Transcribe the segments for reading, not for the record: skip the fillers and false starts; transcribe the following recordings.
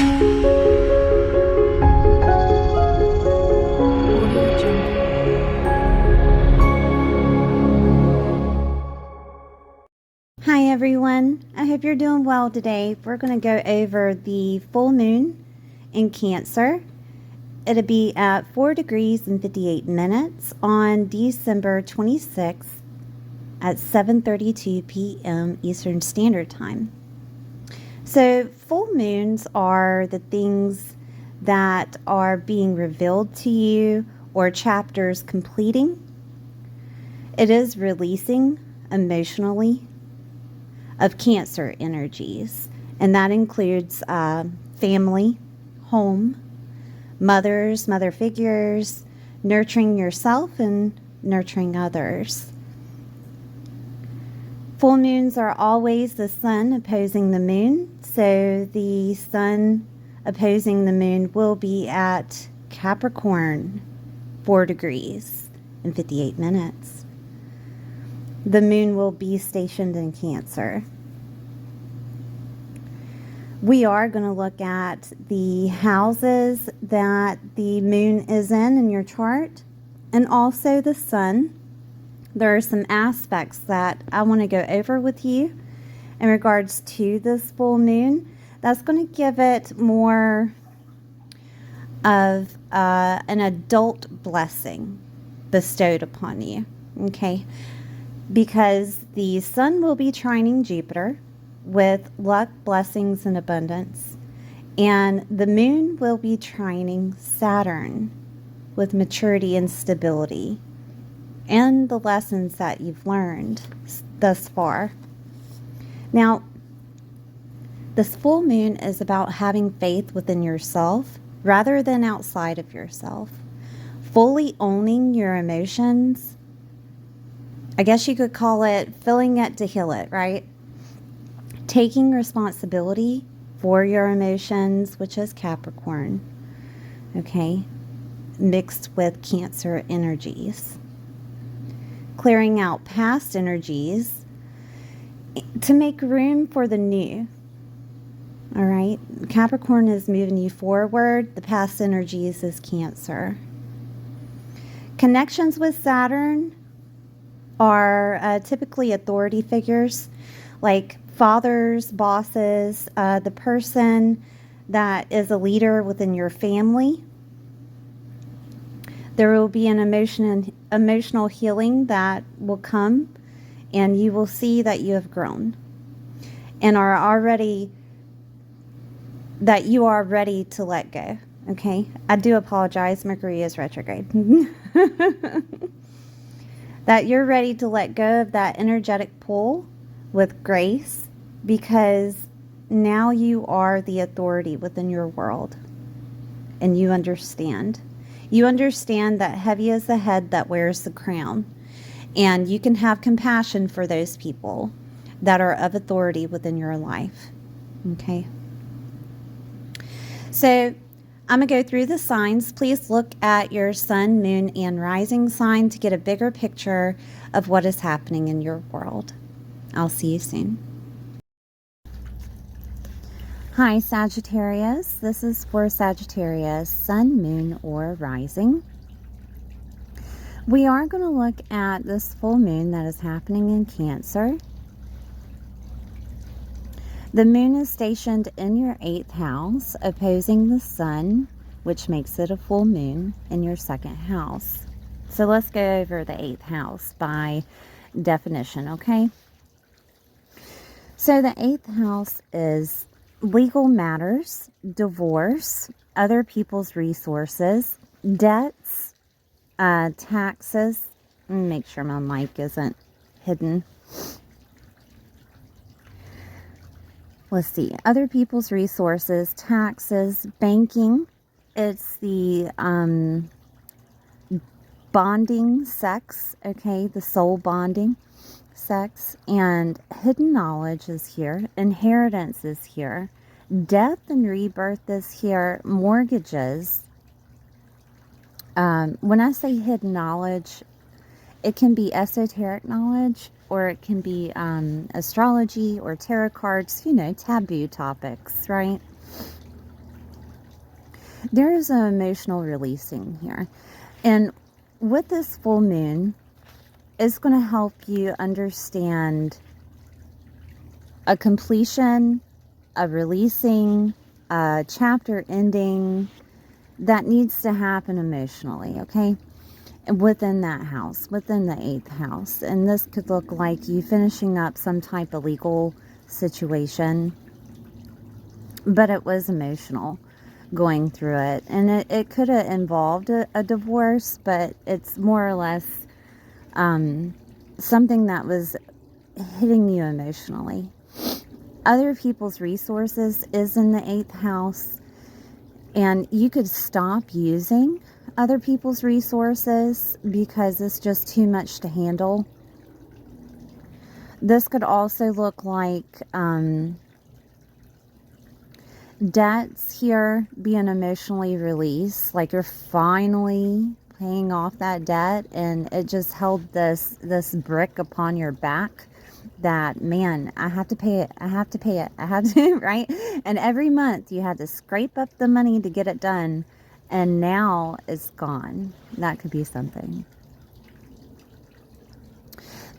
Hi everyone, I hope you're doing well today. We're going to go over the full moon in Cancer. It'll be at 4 degrees and 58 minutes on December 26th at 7:32 p.m. Eastern Standard Time. So full moons are the things that are being revealed to you or chapters completing. It is releasing emotionally of Cancer energies, and that includes family, home, mother figures, nurturing yourself and nurturing others. Full moons are always the sun opposing the moon, so the sun opposing the moon will be at Capricorn, 4 degrees and 58 minutes. The moon will be stationed in Cancer. We are going to look at the houses that the moon is in your chart, and also the sun. There are some aspects that I want to go over with you in regards to this full moon. That's going to give it more of an adult blessing bestowed upon you, okay? Because the sun will be trining Jupiter with luck, blessings, and abundance. And the moon will be trining Saturn with maturity and stability and the lessons that you've learned thus far. Now, this full moon is about having faith within yourself rather than outside of yourself. Fully owning your emotions. I guess you could call it feeling it to heal it, right? Taking responsibility for your emotions, which is Capricorn, okay, mixed with Cancer energies. Clearing out past energies to make room for the new, all right? Capricorn is moving you forward. The past energies is Cancer. Connections with Saturn are typically authority figures like fathers, bosses, the person that is a leader within your family. There will be an emotional healing that will come, and you will see that you have grown and are already, that you are ready to let go, okay? I do apologize, Mercury is retrograde. That you're ready to let go of that energetic pull with grace, because now you are the authority within your world and you understand. You understand that heavy is the head that wears the crown, and you can have compassion for those people that are of authority within your life, okay? So I'm going to go through the signs. Please look at your sun, moon, and rising sign to get a bigger picture of what is happening in your world. I'll see you soon. Hi, Sagittarius. This is for Sagittarius, sun, moon, or rising. We are going to look at this full moon that is happening in Cancer. The moon is stationed in your 8th house, opposing the sun, which makes it a full moon in your 2nd house. So let's go over the 8th house by definition, okay? So the 8th house is legal matters, divorce, other people's resources, debts, taxes. Make sure my mic isn't hidden. Let's see, other people's resources, taxes, banking. It's the bonding sex, okay, the soul bonding sex, and hidden knowledge is here, inheritance is here, death and rebirth is here, mortgages. When I say hidden knowledge, it can be esoteric knowledge, or it can be astrology or tarot cards, you know, taboo topics, right? There is an emotional releasing here. And with this full moon, it's going to help you understand a completion, a releasing, a chapter ending that needs to happen emotionally, okay? Within that house, within the 8th house. And this could look like you finishing up some type of legal situation, but it was emotional going through it. And it could have involved a divorce, but it's more or less something that was hitting you emotionally. Other people's resources is in the 8th house, and you could stop using other people's resources because it's just too much to handle. This could also look like debts here being emotionally released, like you're finally paying off that debt, and it just held this brick upon your back that, man, I have to pay it, I have to pay it, I have to, right? And every month you had to scrape up the money to get it done, and now it's gone. That could be something.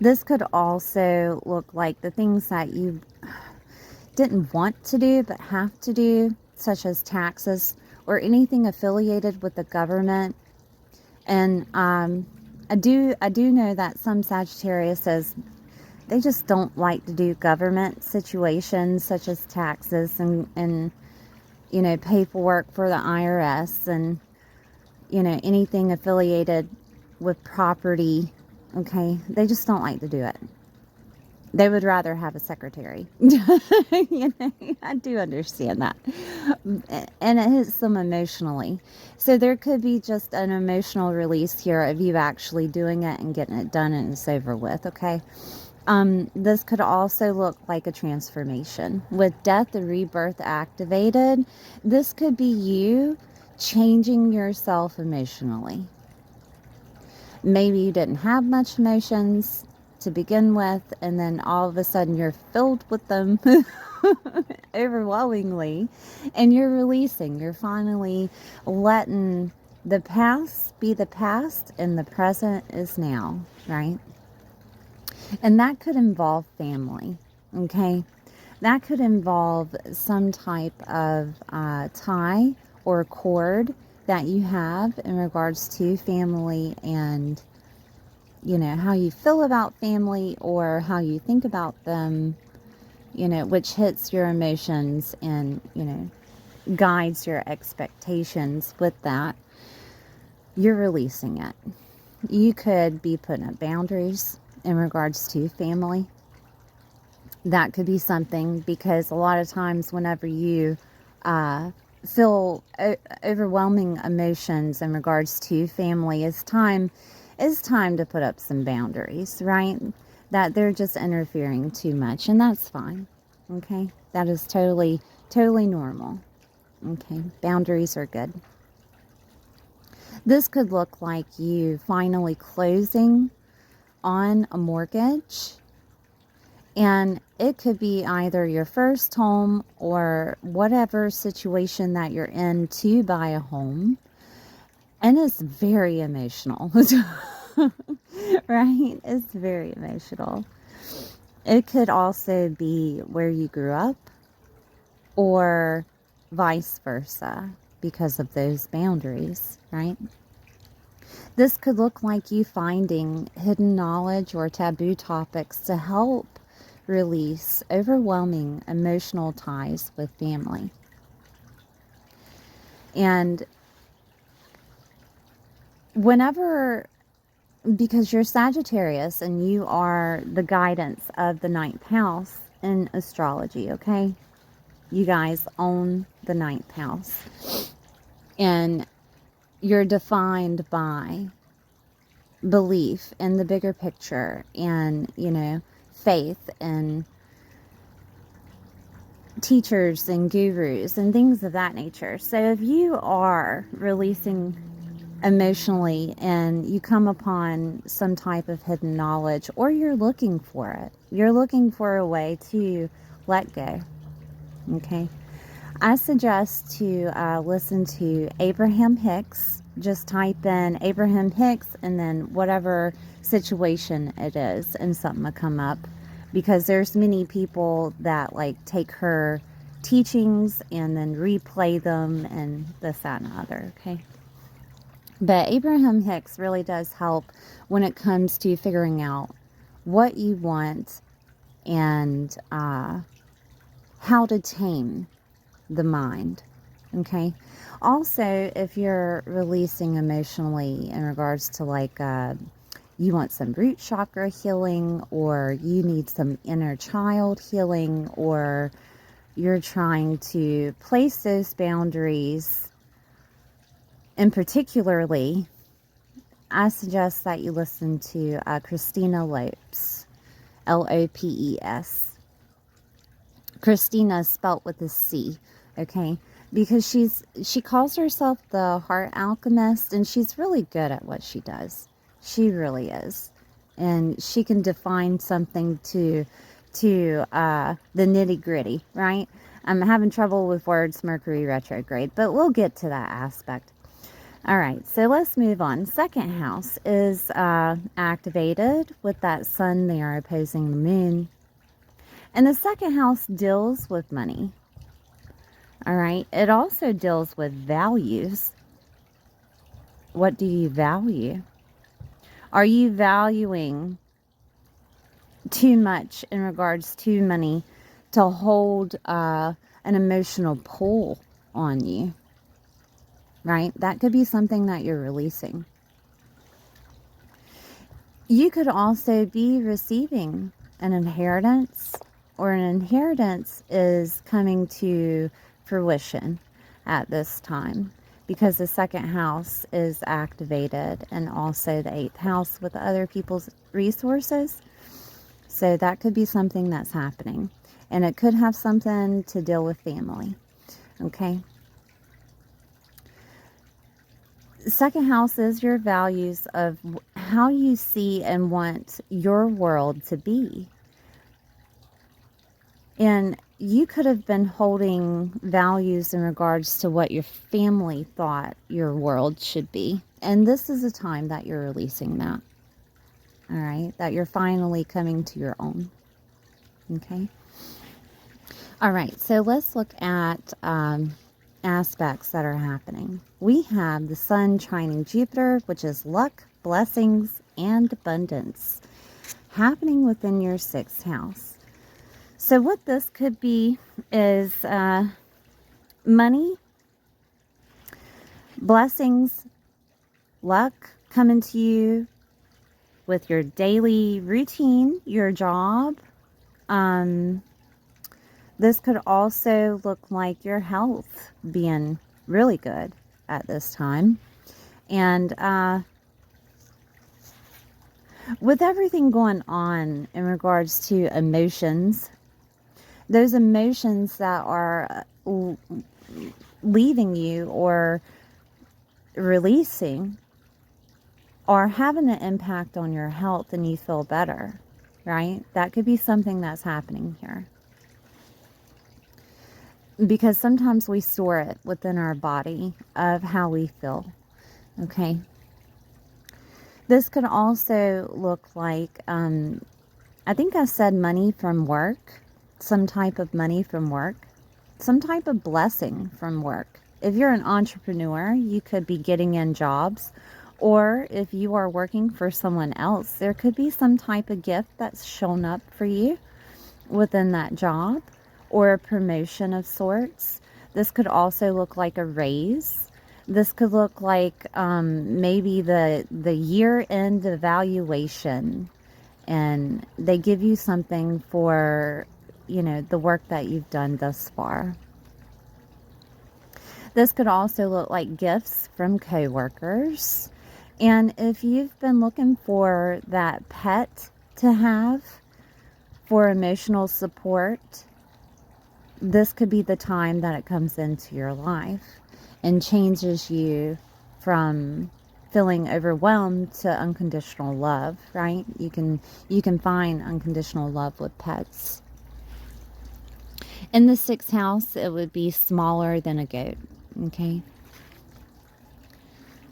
This could also look like the things that you didn't want to do but have to do, such as taxes or anything affiliated with the government. And I do know that some Sagittarius says they just don't like to do government situations such as taxes and you know, paperwork for the IRS and, you know, anything affiliated with property. Okay, they just don't like to do it. They would rather have a secretary. You know, I do understand that. And it hits them emotionally. So there could be just an emotional release here of you actually doing it and getting it done and it's over with, okay? This could also look like a transformation. With death and rebirth activated, this could be you changing yourself emotionally. Maybe you didn't have much emotions to begin with, and then all of a sudden you're filled with them overwhelmingly, and you're releasing. You're finally letting the past be the past, and the present is now, right? And that could involve family, okay? That could involve some type of tie or cord that you have in regards to family and, you know, how you feel about family or how you think about them, you know, which hits your emotions and, you know, guides your expectations with that. You're releasing it. You could be putting up boundaries in regards to family. That could be something, because a lot of times whenever you feel overwhelming emotions in regards to family, it's time to put up some boundaries, right? That they're just interfering too much, and that's fine. Okay, that is totally normal. Okay, boundaries are good. This could look like you finally closing on a mortgage, and it could be either your first home or whatever situation that you're in to buy a home. And it's very emotional, right? It's very emotional. It could also be where you grew up or vice versa because of those boundaries, right? This could look like you finding hidden knowledge or taboo topics to help release overwhelming emotional ties with family. And whenever, because you're Sagittarius and you are the guidance of the 9th house in astrology, okay? You guys own the 9th house. And you're defined by belief in the bigger picture and, you know, faith and teachers and gurus and things of that nature. So if you are releasing emotionally and you come upon some type of hidden knowledge, or you're looking for it, you're looking for a way to let go, okay? I suggest to listen to Abraham Hicks. Just type in Abraham Hicks and then whatever situation it is, and something will come up, because there's many people that like take her teachings and then replay them and this, that, and the other. Okay. But Abraham Hicks really does help when it comes to figuring out what you want and how to tame the mind. Okay. Also, if you're releasing emotionally in regards to like you want some root chakra healing, or you need some inner child healing, or you're trying to place those boundaries, and particularly I suggest that you listen to Christina Lopes, Lopes. Christina is spelt with a C, okay? Because she calls herself the heart alchemist, and she's really good at what she does. She really is. And she can define something to the nitty-gritty, right? I'm having trouble with words, Mercury retrograde, but we'll get to that aspect. All right, so let's move on. Second house is activated with that sun there opposing the moon. And the second house deals with money. All right, it also deals with values. What do you value? Are you valuing too much in regards to money to hold an emotional pull on you? Right? That could be something that you're releasing. You could also be receiving an inheritance, or an inheritance is coming to fruition at this time, because the second house is activated, and also the 8th house with other people's resources. So that could be something that's happening, and it could have something to deal with family. Okay. Second house is your values of how you see and want your world to be. And you could have been holding values in regards to what your family thought your world should be. And this is a time that you're releasing that. All right? That you're finally coming to your own. Okay? All right. So let's look at aspects that are happening. We have the sun trining Jupiter, which is luck, blessings, and abundance, happening within your 6th house. So what this could be is money, blessings, luck coming to you with your daily routine, your job. This could also look like your health being really good at this time. And with everything going on in regards to emotions, those emotions that are leaving you or releasing are having an impact on your health, and you feel better, right? That could be something that's happening here. Because sometimes we store it within our body of how we feel. Okay. This could also look like, I think I said money from work, some type of money from work, some type of blessing from work. If you're an entrepreneur, you could be getting in jobs, or if you are working for someone else, there could be some type of gift that's shown up for you within that job, or a promotion of sorts. This could also look like a raise. This could look like maybe the year-end evaluation, and they give you something for, you know, the work that you've done thus far. This could also look like gifts from coworkers. And if you've been looking for that pet to have for emotional support, this could be the time that it comes into your life and changes you from feeling overwhelmed to unconditional love, right? You can find unconditional love with pets. In the sixth house, it would be smaller than a goat. Okay.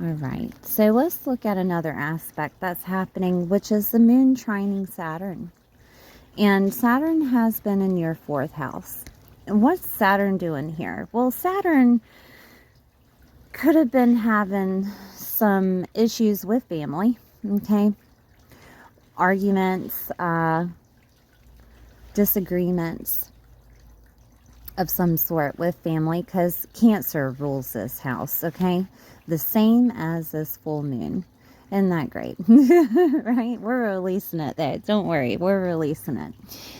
All right. So let's look at another aspect that's happening, which is the moon trining Saturn. And Saturn has been in your fourth house. And what's Saturn doing here? Well, Saturn could have been having some issues with family. Okay. Arguments, disagreements of some sort with family, because Cancer rules this house, okay? The same as this full moon. Isn't that great? Right? We're releasing it though. Don't worry. We're releasing it.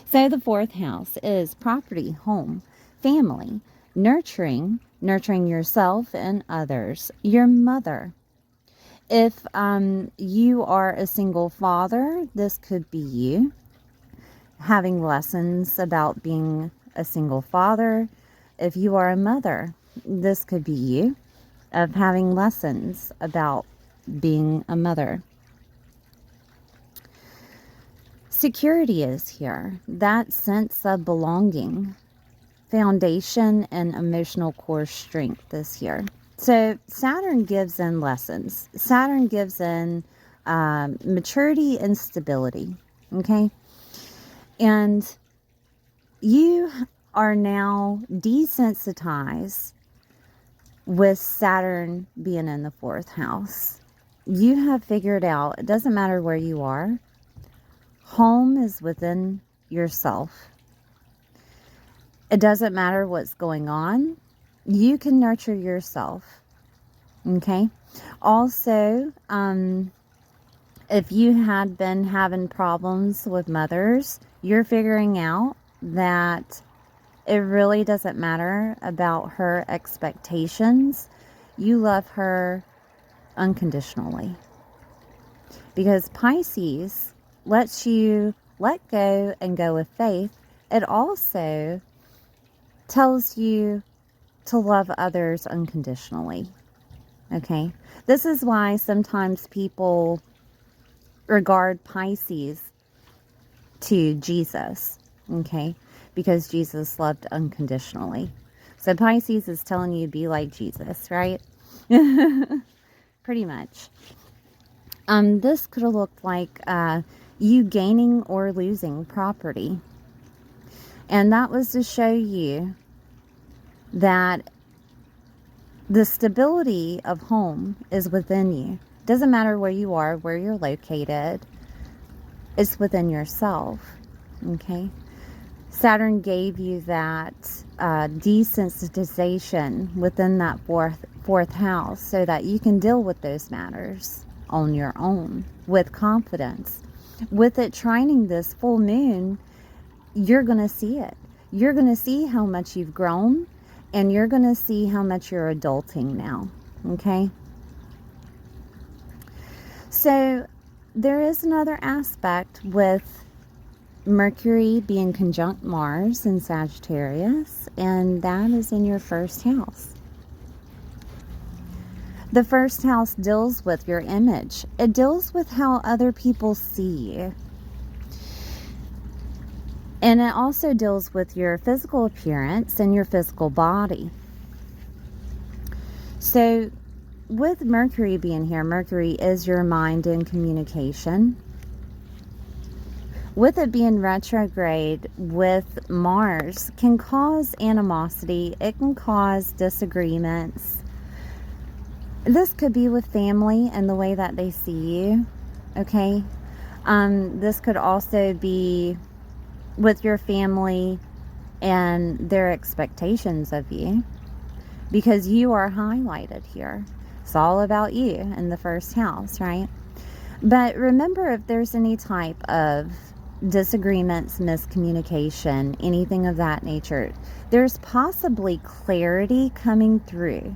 So the fourth house is property, home, family, nurturing yourself and others, your mother. If you are a single father, this could be you having lessons about being a single father. If you are a mother, this could be you of having lessons about being a mother. Security is here. That sense of belonging, foundation, and emotional core strength this year. So Saturn gives in lessons. Saturn gives in maturity and stability. Okay. And you are now desensitized with Saturn being in the fourth house. You have figured out, it doesn't matter where you are, home is within yourself. It doesn't matter what's going on. You can nurture yourself. Okay. Also, if you had been having problems with mothers, you're figuring out that it really doesn't matter about her expectations. You love her unconditionally. Because Pisces lets you let go and go with faith. It also tells you to love others unconditionally. Okay? This is why sometimes people regard Pisces to Jesus. Okay? Because Jesus loved unconditionally. So Pisces is telling you be like Jesus, right? Pretty much. This could have looked like you gaining or losing property. And that was to show you that the stability of home is within you. Doesn't matter where you are, where you're located. It's within yourself. Okay? Saturn gave you that desensitization within that fourth house so that you can deal with those matters on your own with confidence. With it trining this full moon, you're going to see it. You're going to see how much you've grown, and you're going to see how much you're adulting now. Okay? So there is another aspect with Mercury being conjunct Mars in Sagittarius, and that is in your first house. The first house deals with your image. It deals with how other people see you. And it also deals with your physical appearance and your physical body. So with Mercury being here, Mercury is your mind and communication. With it being retrograde with Mars, can cause animosity. It can cause disagreements. This could be with family and the way that they see you. Okay. This could also be with your family and their expectations of you, because you are highlighted here. It's all about you in the first house, right? But remember, if there's any type of disagreements, miscommunication, anything of that nature, there's possibly clarity coming through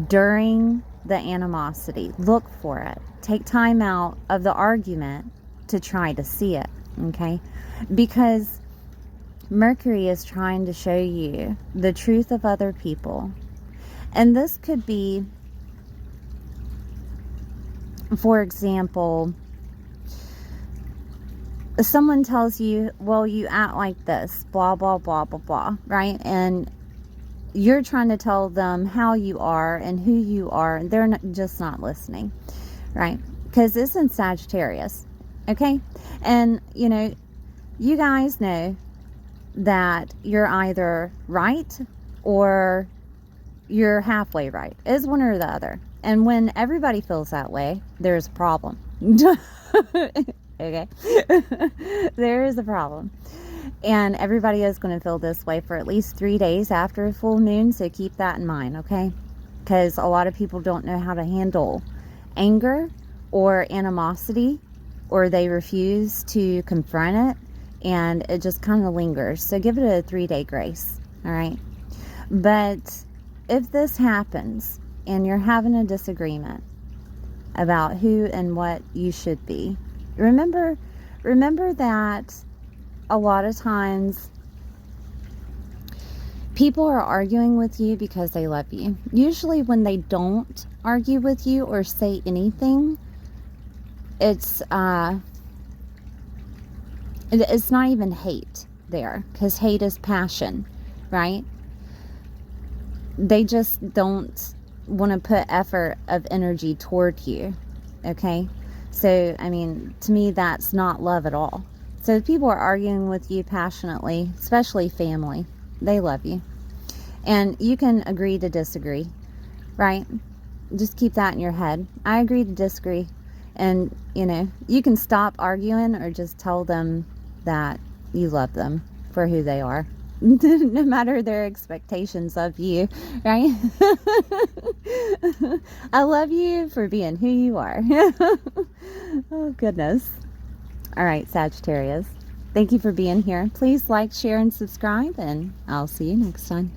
during the animosity. Look for it. Take time out of the argument to try to see it, okay? Because Mercury is trying to show you the truth of other people. And this could be, for example, someone tells you, well, you act like this, blah, blah, blah, blah, blah, right? And you're trying to tell them how you are and who you are, and they're just not listening, right? Because it's in Sagittarius, okay? And, you know, you guys know that you're either right or you're halfway right. It's one or the other. And when everybody feels that way, there's a problem. Okay? There is a problem. And everybody is going to feel this way for at least 3 days after a full moon, so keep that in mind, okay? Because a lot of people don't know how to handle anger or animosity, or they refuse to confront it, and it just kind of lingers. So give it a 3-day grace, all right? But if this happens and you're having a disagreement about who and what you should be, remember that a lot of times people are arguing with you because they love you. Usually when they don't argue with you or say anything, it's not even hate there, because hate is passion, right? They just don't want to put effort of energy toward you, okay? So, I mean, to me, that's not love at all. So if people are arguing with you passionately, especially family, they love you. And you can agree to disagree, right? Just keep that in your head. I agree to disagree. And, you know, you can stop arguing or just tell them that you love them for who they are. No matter their expectations of you, right? I love you for being who you are. Oh, goodness. All right, Sagittarius. Thank you for being here. Please like, share, and subscribe, and I'll see you next time.